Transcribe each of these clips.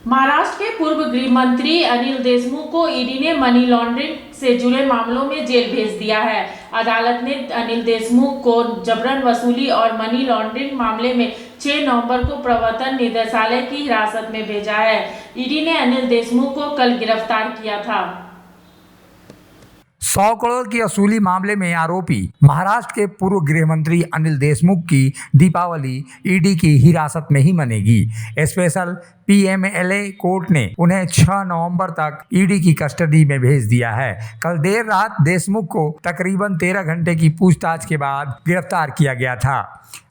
महाराष्ट्र के पूर्व गृह मंत्री अनिल देशमुख को ईडी ने मनी लॉन्ड्रिंग से जुड़े मामलों में जेल भेज दिया है। अदालत ने अनिल देशमुख को जबरन वसूली और मनी लॉन्ड्रिंग मामले में 6 नवंबर को प्रवर्तन निदेशालय की हिरासत में भेजा है। ईडी ने अनिल देशमुख को कल गिरफ्तार किया था। 100 करोड़ की वसूली मामले में आरोपी महाराष्ट्र के पूर्व गृह मंत्री अनिल देशमुख की दीपावली ईडी की हिरासत में ही मनेगी। स्पेशल पीएमएलए कोर्ट ने उन्हें 6 नवंबर तक ईडी की कस्टडी में भेज दिया है। कल देर रात देशमुख को तकरीबन 13 घंटे की पूछताछ के बाद गिरफ्तार किया गया था।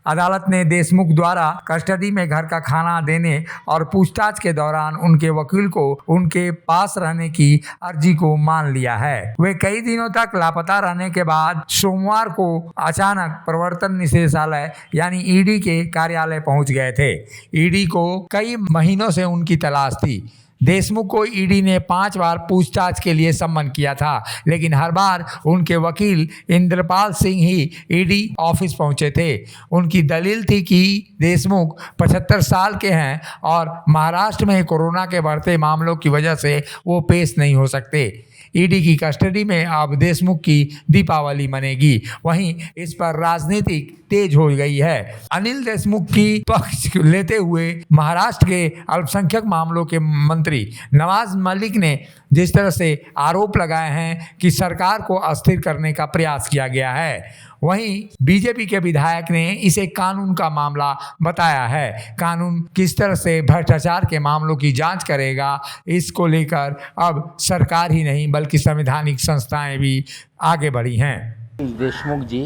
अदालत ने देशमुख द्वारा कस्टडी में घर का खाना देने और पूछताछ के दौरान उनके वकील को उनके पास रहने की अर्जी को मान लिया है। वे कई दिनों तक लापता रहने के बाद सोमवार को अचानक प्रवर्तन निदेशालय यानी ईडी के कार्यालय पहुंच गए थे। ईडी को कई महीनों से उनकी तलाश थी। देशमुख को ईडी ने 5 बार पूछताछ के लिए सम्मन किया था, लेकिन हर बार उनके वकील इंद्रपाल सिंह ही ईडी ऑफिस पहुंचे थे। उनकी दलील थी कि देशमुख 75 साल के हैं और महाराष्ट्र में कोरोना के बढ़ते मामलों की वजह से वो पेश नहीं हो सकते। ईडी की कस्टडी में अब देशमुख की दीपावली मनेगी। वहीं इस पर राजनीति तेज हो गई है। अनिल देशमुख की पक्ष लेते हुए महाराष्ट्र के अल्पसंख्यक मामलों के मंत्री नवाज मलिक ने जिस तरह से आरोप लगाए हैं कि सरकार को अस्थिर करने का प्रयास किया गया है, वहीं बीजेपी के विधायक ने इसे कानून का मामला बताया है। कानून किस तरह से भ्रष्टाचार के मामलों की जांच करेगा, इसको लेकर अब सरकार ही नहीं बल्कि संवैधानिक संस्थाएं भी आगे बढ़ी हैं। देशमुख जी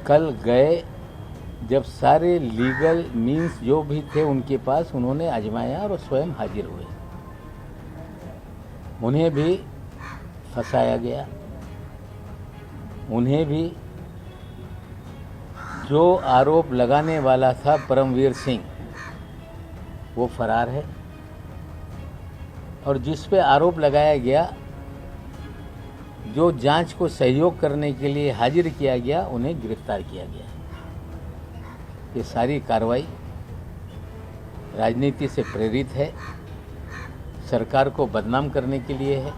कल गए, जब सारे लीगल मीन्स जो भी थे उनके पास उन्होंने आजमाया और स्वयं हाजिर हुए। उन्हें भी फंसाया गया, उन्हें भी जो आरोप लगाने वाला था परमवीर सिंह वो फरार है, और जिस पे आरोप लगाया गया, जो जांच को सहयोग करने के लिए हाजिर किया गया, उन्हें गिरफ्तार किया गया। ये सारी कार्रवाई राजनीति से प्रेरित है, सरकार को बदनाम करने के लिए है,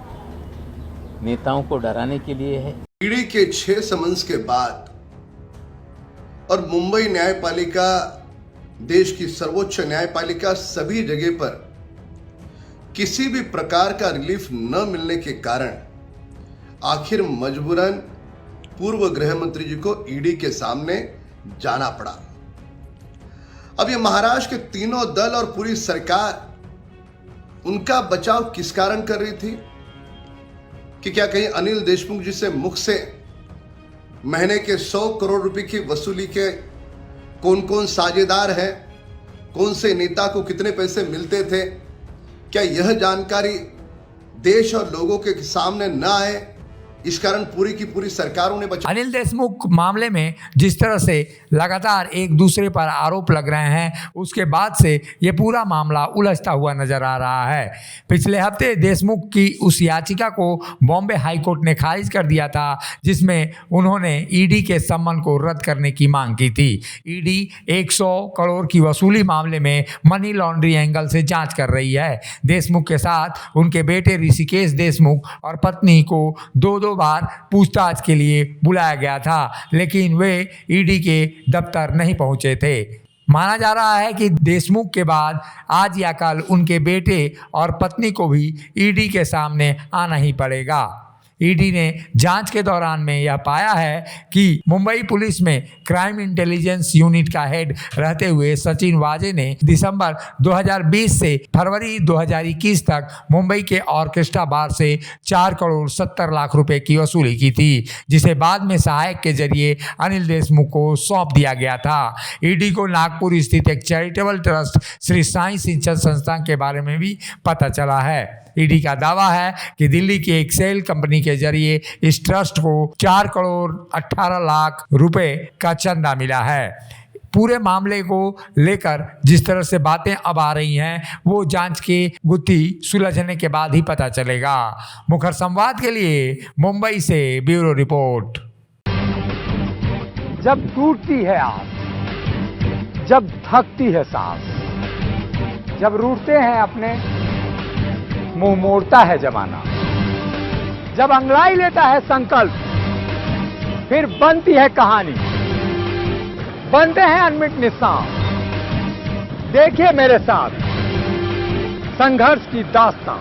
नेताओं को डराने के लिए है। ईडी के 6 समन्स के बाद और मुंबई न्यायपालिका देश की सर्वोच्च न्यायपालिका सभी जगह पर किसी भी प्रकार का रिलीफ न मिलने के कारण आखिर मजबूरन पूर्व गृह मंत्री जी को ईडी के सामने जाना पड़ा। अब ये महाराष्ट्र के तीनों दल और पूरी सरकार उनका बचाव किस कारण कर रही थी कि क्या कहीं अनिल देशमुख जी से मुख से महीने के 100 करोड़ रुपए की वसूली के कौन कौन साझेदार हैं, कौन से नेता को कितने पैसे मिलते थे, क्या यह जानकारी देश और लोगों के सामने न आए, इस कारण पूरी की पूरी सरकारों ने बचा। अनिल देशमुख मामले में जिस तरह से लगातार एक दूसरे पर आरोप लग रहे हैं, उसके बाद से ये पूरा मामला उलझता हुआ नजर आ रहा है। पिछले हफ्ते देशमुख की उस याचिका को बॉम्बे हाईकोर्ट ने खारिज कर दिया था, जिसमें उन्होंने ईडी के सम्मन को रद्द करने की मांग की थी। ईडी 100 करोड़ की वसूली मामले में मनी लॉन्ड्रिंग एंगल से जांच कर रही है। देशमुख के साथ उनके बेटे ऋषिकेश देशमुख और पत्नी को 2 बार पूछताछ के लिए बुलाया गया था, लेकिन वे ईडी के दफ्तर नहीं पहुंचे थे। माना जा रहा है कि देशमुख के बाद आज या कल उनके बेटे और पत्नी को भी ईडी के सामने आना ही पड़ेगा। ईडी ने जांच के दौरान में यह पाया है कि मुंबई पुलिस में क्राइम इंटेलिजेंस यूनिट का हेड रहते हुए सचिन वाजे ने दिसंबर 2020 से फरवरी 2021 तक मुंबई के ऑर्केस्ट्रा बार से 4 करोड़ 70 लाख रुपए की वसूली की थी, जिसे बाद में सहायक के जरिए अनिल देशमुख को सौंप दिया गया था। ईडी को नागपुर स्थित एक चैरिटेबल ट्रस्ट श्री साईं सिंचन संस्थान के बारे में भी पता चला है। ईडी का दावा है कि दिल्ली की एक सेल कंपनी के जरिए इस ट्रस्ट को 4 करोड़ 18 लाख रुपए का चंदा मिला है। पूरे मामले को लेकर जिस तरह से बातें अब आ रही हैं, वो जांच की गुत्थी सुलझने के बाद ही पता चलेगा। मुखर संवाद के लिए मुंबई से ब्यूरो रिपोर्ट। जब टूटती है आस, जब थकती है सांस, जब रूठते हैं अपने, मुंह मोड़ता है जमाना। जब अंगड़ाई लेता है संकल्प, फिर बनती है कहानी, बनते हैं अनमिट निशान। देखिए मेरे साथ संघर्ष की दास्तां।